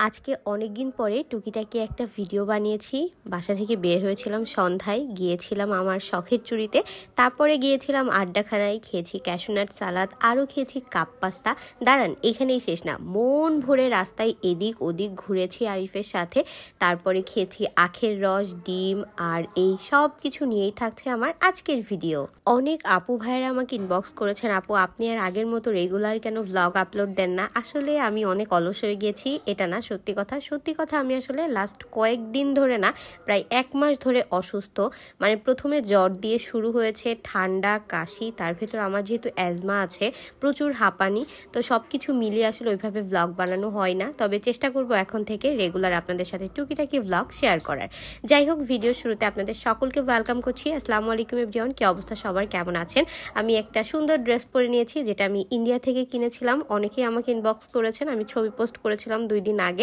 আজকে অনেক দিন পরে টুকিটাকি একটা ভিডিও বানিয়েছি। বাসা থেকে বের হয়েছিলাম সন্ধ্যায়, গিয়েছিলাম আমার শখের চুড়িতে, তারপরে গিয়েছিলাম আড্ডাখানায়, খেয়েছি ক্যাশনাট সালাদ, আরও খেয়েছি কাপ পাস্তা। দাঁড়ান, এখানেই শেষ না, মন ভরে রাস্তায় এদিক ওদিক ঘুরেছি আরিফের সাথে, তারপরে খেয়েছি আখের রস, ডিম, আর এই সব কিছু নিয়েই থাকছে আমার আজকের ভিডিও। অনেক আপু ভাইয়েরা আমাকে ইনবক্স করেছেন, আপু আপনি আর আগের মতো রেগুলার কেন ভ্লগ আপলোড দেন না? আসলে আমি অনেক অলস হয়ে গেছি, এটা না সত্যি কথা আমি আসলে লাস্ট কয়েকদিন ধরে না, প্রায় 1 মাস ধরে অসুস্থ। মানে প্রথমে জ্বর দিয়ে শুরু হয়েছে, ঠান্ডা, কাশি, তার ভেতর আমার যেহেতু অ্যাজমা আছে, প্রচুর হাঁপানি, তো সব কিছু মিলিয়ে আসলে ওইভাবে ভ্লগ বানানো হয় না। তবে চেষ্টা করব এখন থেকে রেগুলার আপনাদের সাথে টুকিটাকি ভ্লগ শেয়ার করার। যাই হোক, ভিডিওর শুরুতে আপনাদের সকলকে ওয়েলকাম করছি। আসসালামু আলাইকুম এভরিওয়ান, কি অবস্থা সবার, কেমন আছেন? আমি একটা সুন্দর ড্রেস পরে নিয়েছি, যেটা আমি ইন্ডিয়া থেকে কিনেছিলাম। অনেকেই আমাকে ইনবক্স করেছেন, আমি ছবি পোস্ট করেছিলাম 2 দিন আগে।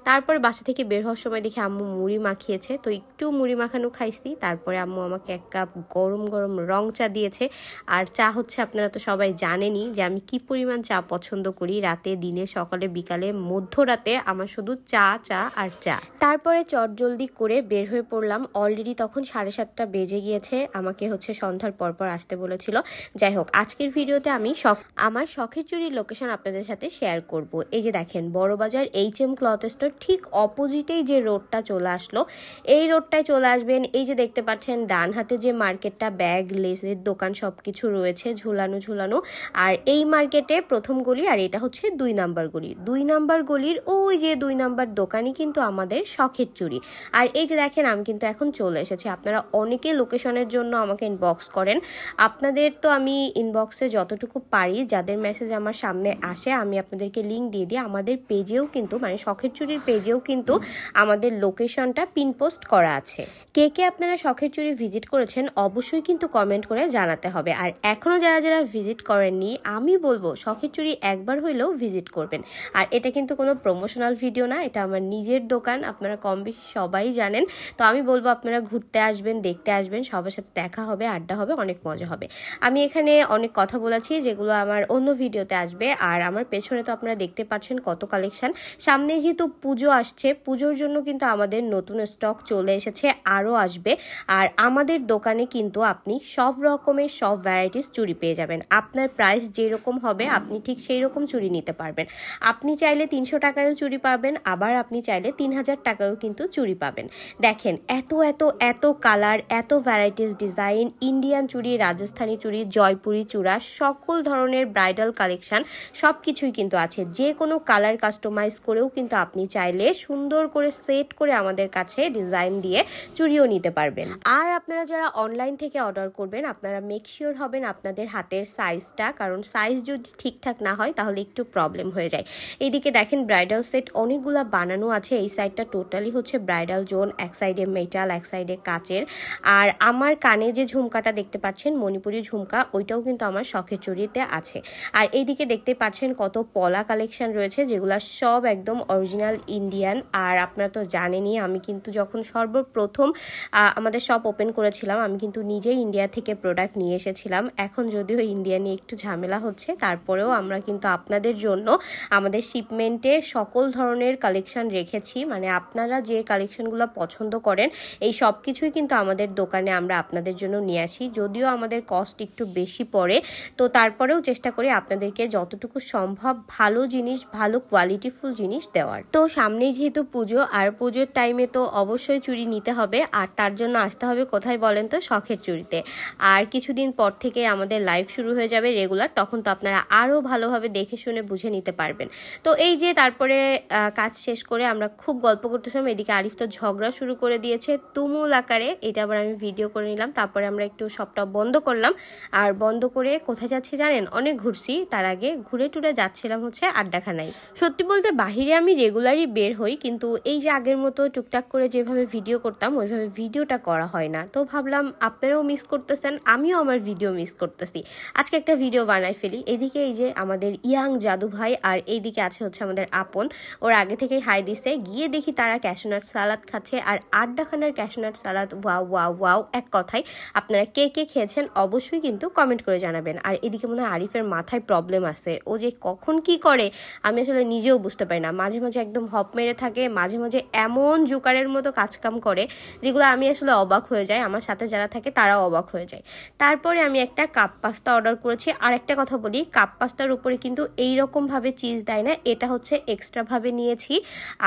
তারপর বাসা থেকে বের হওয়ার সময় দেখি আম্মু মুড়ি মাখিয়েছে, তো একটু মুড়ি মাখানো খাইছি। তারপরে আম্মু আমাকে 1 কাপ গরম গরম রং চা দিয়েছে। আর চা হচ্ছে, আপনারা তো সবাই জানেনই যে আমি কি পরিমাণ চা পছন্দ করি। রাতে, দিনে, সকালে, বিকালে, মধ্যরাতে আমার শুধু চা চা আর চা। তারপরে চটজলদি করে বের হয়ে পড়লাম। অলরেডি তখন 7:30 বেজে গিয়েছে। আমাকে হচ্ছে সন্ধ্যার পরপর আসতে বলেছিল। যাই হোক, আজকের ভিডিওতে আমি আমার শখের চুড়ির লোকেশন আপনাদের সাথে শেয়ার করব। এই যে দেখেন, বড়বাজার HM ক্লথ স্টোর ঠিক অপোজিটেই যে রোডটা চলে আসলো, এই রোডটায় চলে আসবেন। এই যে দেখতে পাচ্ছেন ডান হাতে যে মার্কেটটা, ব্যাগ, লেসের দোকান সবকিছু রয়েছে ঝুলানো। আর এই মার্কেটে প্রথম গলি, আর এটা হচ্ছে 2 নাম্বার গলি। 2 নাম্বার গলির ওই যে 2 নাম্বার দোকানই কিন্তু আমাদের শখের চুড়ি। আর এই যে দেখেন, আমি কিন্তু এখন চলে এসেছি। আপনারা অনেকে লোকেশনের জন্য আমাকে ইনবক্স করেন। আপনাদের তো আমি ইনবক্সে যতটুকু পারি, যাদের মেসেজ আমার সামনে আসে, আমি আপনাদেরকে লিঙ্ক দিয়ে দিই। আমাদের পেজেও কিন্তু, মানে শখের চুড়ির পেজেও কিন্তু আমাদের লোকেশনটা পিন পোস্ট করা আছে। কে কে আপনারা শখের চুড়ি ভিজিট করেছেন অবশ্যই কিন্তু কমেন্ট করে জানাতে হবে। আর এখনও যারা ভিজিট করেননি, আমি বলবো শখের চুড়ি একবার হইলেও ভিজিট করবেন। আর এটা কিন্তু কোনো প্রমোশনাল ভিডিও না, এটা আমার নিজের দোকান, আপনারা কম বেশি সবাই জানেন। তো আমি বলবো আপনারা ঘুরতে আসবেন, দেখতে আসবেন, সবার সাথে দেখা হবে, আড্ডা হবে, অনেক মজা হবে। আমি এখানে অনেক কথা বলেছি যেগুলো আমার অন্য ভিডিওতে আসবে। আর আমার পেছনে তো আপনারা দেখতে পাচ্ছেন কত কালেকশন। সামনে যেহেতু পুজো আসছে, পুজোর জন্য কিন্তু আমাদের নতুন স্টক চলে এসেছে, আরও আসবে। আর আমাদের দোকানে কিন্তু আপনি সব রকমের সব ভ্যারাইটিস চুড়ি পেয়ে যাবেন। আপনার প্রাইস যেরকম হবে আপনি ঠিক সেই রকম চুড়ি নিতে পারবেন। আপনি চাইলে 300 টাকায়ও চুড়ি পাবেন, আবার আপনি চাইলে 3000 টাকায়ও কিন্তু চুড়ি পাবেন। দেখেন, এত কালার, এত ভ্যারাইটিস ডিজাইন, ইন্ডিয়ান চুড়ি, রাজস্থানী চুড়ি, জয়পুরি চূড়া, সকল ধরনের ব্রাইডাল কালেকশন সব কিছুই কিন্তু আছে। যে কোনো কালার কাস্টমাইজ করেও কিন্তু আপনি চাইলে সুন্দর করে সেট করে আমাদের কাছে ডিজাইন দিয়ে চুড়িও নিতে পারবেন। আর আপনারা যারা অনলাইন থেকে অর্ডার করবেন, আপনারা মেক শিওর হবেন আপনাদের হাতের সাইজটা, কারণ সাইজ যদি ঠিকঠাক না হয় তাহলে একটু প্রবলেম হয়ে যায়। এইদিকে দেখেন, ব্রাইডাল সেট অনেকগুলো বানানো আছে। এই সাইডটা টোটালি হচ্ছে ব্রাইডাল জোন, এক সাইডে মেটাল, এক সাইডে কাচের। আর আমার কানে যে ঝুমকাটা দেখতে পাচ্ছেন, মণিপুরি ঝুমকা, ওইটাও কিন্তু আমার শখের চুড়িতে আছে। আর এইদিকে দেখতে পাচ্ছেন কত পলা কালেকশন রয়েছে, যেগুলো সব একদম অরিজিনাল ইন্ডিয়ান। আর আপনারা তো জানেনই, আমি কিন্তু যখন সর্বপ্রথম আমাদের শপ ওপেন করেছিলাম, আমি কিন্তু নিজেই ইন্ডিয়া থেকে প্রোডাক্ট নিয়ে এসেছিলাম। এখন যদিও ইন্ডিয়া নিয়ে একটু ঝামেলা হচ্ছে, তারপরেও আমরা কিন্তু আপনাদের জন্য আমাদের শিপমেন্টে সকল ধরনের কালেকশন রেখেছি। মানে আপনারা যে কালেকশনগুলো পছন্দ করেন, এই সব কিছুই কিন্তু আমাদের দোকানে আমরা আপনাদের জন্য নিয়ে আসি। যদিও আমাদের কস্ট একটু বেশি পড়ে, তো তারপরেও চেষ্টা করি আপনাদেরকে যতটুকু সম্ভব ভালো জিনিস, ভালো কোয়ালিটিফুল জিনিস দেওয়ার। তো সামনেই যেহেতু পুজো, আর পুজোর টাইমে তো অবশ্যই চুড়ি নিতে হবে, আর তার জন্য আসতে হবে কোথায় বলেন তো? শখের চুড়িতে। আর কিছুদিন পর থেকে আমাদের লাইভ শুরু হয়ে যাবে রেগুলার, তখন তো আপনারা আরও ভালোভাবে দেখে শুনে বুঝে নিতে পারবেন। তো এই যে তারপরে কাজ শেষ করে আমরা খুব গল্প করতেছিলাম, এদিকে আরিফ তো ঝগড়া শুরু করে দিয়েছে তুমুল আকারে। এটা আবার আমি ভিডিও করে নিলাম, তারপরে আমরা একটু সবটা বন্ধ করলাম। আর বন্ধ করে কোথায় যাচ্ছি জানেন? অনেক ঘুরছি, তার আগে ঘুরে টুরে যাচ্ছিলাম হচ্ছে আড্ডাখানায়। সত্যি বলতে বাহিরে আমি রেগুলারই বের হই, কিন্তু এই যে আগের মতো টুকটাক করে যেভাবে ভিডিও করতাম ওইভাবে ভিডিওটা করা হয় না। তো ভাবলাম আপনারাও মিস করতেছেন, আমিও আমার ভিডিও মিস করতেছি, আজকে একটা ভিডিও বানাই ফেলি। এদিকে এই যে আমাদের ইয়াং জাদু ভাই, আর এইদিকে আছে হচ্ছে আমাদের আপন, ওর আগে থেকেই হাই দিছে। গিয়ে দেখি তারা ক্যাশনাট সালাদ খাচ্ছে, আর আড্ডাখানার cashew nut salad wow wow wow. এক কথায় আপনারা কে কে খেয়েছেন অবশ্যই কিন্তু কমেন্ট করে জানাবেন। আর এদিকে মনে হয় আরিফের মাথায় প্রবলেম আছে, ও যে কখন কি করে আমি আসলে নিজেও বুঝতে পারি না। মাঝে মাঝে মাঝে একদম হপ মেরে থাকে, মাঝে মাঝে এমন জোকারের মতো কাজকাম করে যেগুলো আমি আসলে অবাক হয়ে যাই, আমার সাথে যারা থাকে তারাও অবাক হয়ে যায়। তারপরে আমি একটা কাপ পাস্তা অর্ডার করেছি। আর একটা কথা বলি, কাপ পাস্তার উপরে কিন্তু এইরকমভাবে চিজ দেয় না, এটা হচ্ছে এক্সট্রাভাবে নিয়েছি।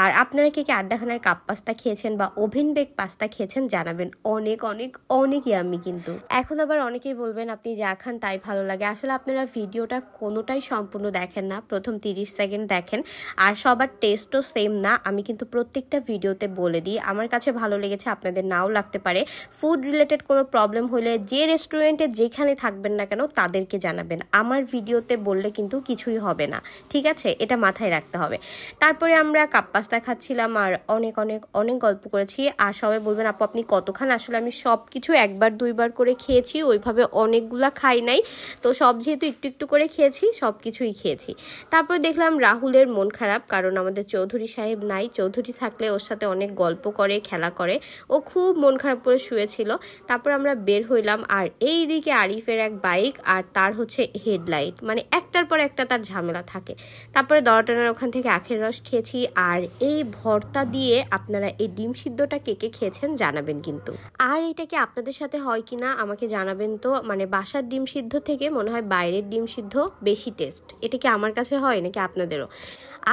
আর আপনারা কে কে আড্ডাখানার কাপ পাস্তা খেয়েছেন বা ওভেন বেক পাস্তা খেয়েছেন জানাবেন, অনেক অনেক অনেক ইয়াম্মি কিন্তু। এখন আবার অনেকেই বলবেন আপনি যা খান তাই ভালো লাগে, আসলে আপনারা ভিডিওটা কোনোটাই সম্পূর্ণ দেখেন না, প্রথম 30 সেকেন্ড দেখেন। আর সবার টেস্টও সেম না, আমি কিন্তু প্রত্যেকটা ভিডিওতে বলে দিই। আমার কাছে ভালো লেগেছে, আপনাদের নাও লাগতে পারে। ফুড রিলেটেড কোনো প্রবলেম হলে যে রেস্টুরেন্টে যেখানে থাকবেন না কেন তাদেরকে জানাবেন, আমার ভিডিওতে বললে কিন্তু কিছুই হবে না, ঠিক আছে? এটা মাথায় রাখতে হবে। তারপরে আমরা কাপ পাস্তা খাচ্ছিলাম আর অনেক অনেক অনেক গল্প করেছি। আর সবাই বলবেন আপু আপনি কতক্ষণ, আসলে আমি সব কিছু একবার দুইবার করে খেয়েছি, ওইভাবে অনেকগুলা খাই নাই, তো সব যেহেতু একটু একটু করে খেয়েছি সব কিছুই খেয়েছি। তারপরে দেখলাম রাহুলের মন খারাপ, কারণ আমাদের চৌধুরী সাহেব নাই, চৌধুরী থাকলে ওর সাথে অনেক গল্প করে খেলা করে, ও খুব মন খারাপ করে শুয়েছিল। তারপর আমরা বের হইলাম আর এই দিকে আরিফের এক বাইক আর তার হচ্ছে হেডলাইট, মানে একটার পর একটা তার ঝামেলা থাকে। তারপরে দরটানার ওখান থেকে আখের রস খেয়েছি। আর এই ভর্তা দিয়ে আপনারা এই ডিম সিদ্ধটা কে কে খেয়েছেন জানাবেন কিন্তু। আর এটা কি আপনাদের সাথে হয় কিনা আমাকে জানাবেন তো, মানে বাসার ডিম সিদ্ধ থেকে মনে হয় বাইরের ডিম সিদ্ধ বেশি টেস্ট, এটা কি আমার কাছে হয় নাকি আপনাদেরও?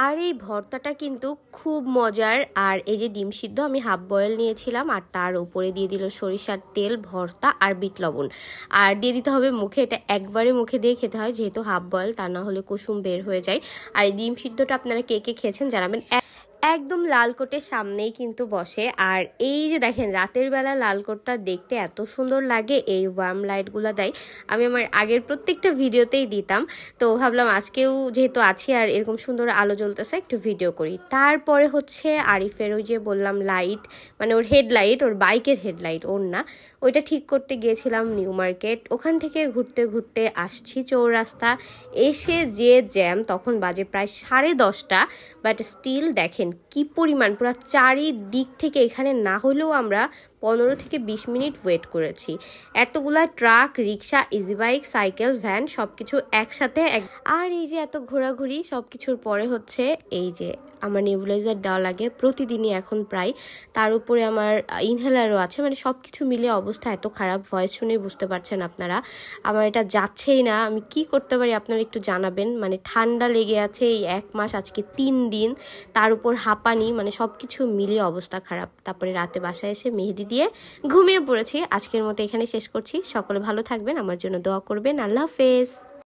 আর এই ভর্তাটা কিন্তু খুব মজার। আর এই যে ডিম সিদ্ধ আমি হাফ বয়েল নিয়েছিলাম আর তার উপরে দিয়ে দিল সরিষার তেল, ভর্তা আর বিট লবণ, আর দিয়ে দিতে হবে মুখে। এটা একবারে মুখে দিয়ে খেতে হয় যেহেতু হাফ বয়েল, তা না হলে কুসুম বের হয়ে যায়। আর এই ডিম সিদ্ধটা আপনারা কে কে খেয়েছেন জানাবেন। একদম লালকোটের সামনেই কিন্তু বসে। আর এই যে দেখেন রাতের বেলা লালকোটটা দেখতে এত সুন্দর লাগে, এই ওয়ার্ম লাইটগুলো দেয়। আমি আমার আগের প্রত্যেকটা ভিডিওতেই দিতাম, তো ভাবলাম আজকেও যেহেতু আছি আর এরকম সুন্দর আলো জ্বলতেছে একটু ভিডিও করি। তারপরে হচ্ছে আরিফের ওই যে বললাম লাইট, মানে ওর হেডলাইট, ওর বাইকের হেডলাইট, ওর না, ওইটা ঠিক করতে গিয়েছিলাম নিউ মার্কেট। ওখান থেকে ঘুরতে ঘুরতে আসছি চৌরাস্তা, এসে যে জ্যাম, তখন বাজে প্রায় 10:30, বাট স্টিল দেখেন কি পরিমাণ, পুরো চারিদিক থেকে এখানে না হলেও আমরা 15 থেকে 20 মিনিট ওয়েট করেছি। এতগুলা ট্রাক, রিক্সা, ইজি বাইক, সাইকেল, ভ্যান সবকিছু একসাথে। আর এই যে এত ঘোরাঘুরি সবকিছুর পরে হচ্ছে এই যে আমার নেবুলাইজার দেওয়া লাগে প্রতিদিনই এখন প্রায়, তার উপরে আমার ইনহেলারও আছে, মানে সব কিছু মিলে অবস্থা এত খারাপ, ভয়েস শুনে বুঝতে পারছেন আপনারা আমার এটা যাচ্ছেই না। আমি কি করতে পারি আপনারা একটু জানাবেন, মানে ঠান্ডা লেগে আছে এই 1 মাস, আজকে 3 দিন, তার উপর হাঁপানি, মানে সব কিছু মিলিয়ে অবস্থা খারাপ। তারপরে রাতে বাসায় এসে মেহেদি দিয়ে ঘুমিয়ে পড়েছি। আজকের মতো এখানে শেষ করছি, সকলে ভালো থাকবেন, আমার জন্য দোয়া করবেন, আল্লাহ হাফেজ।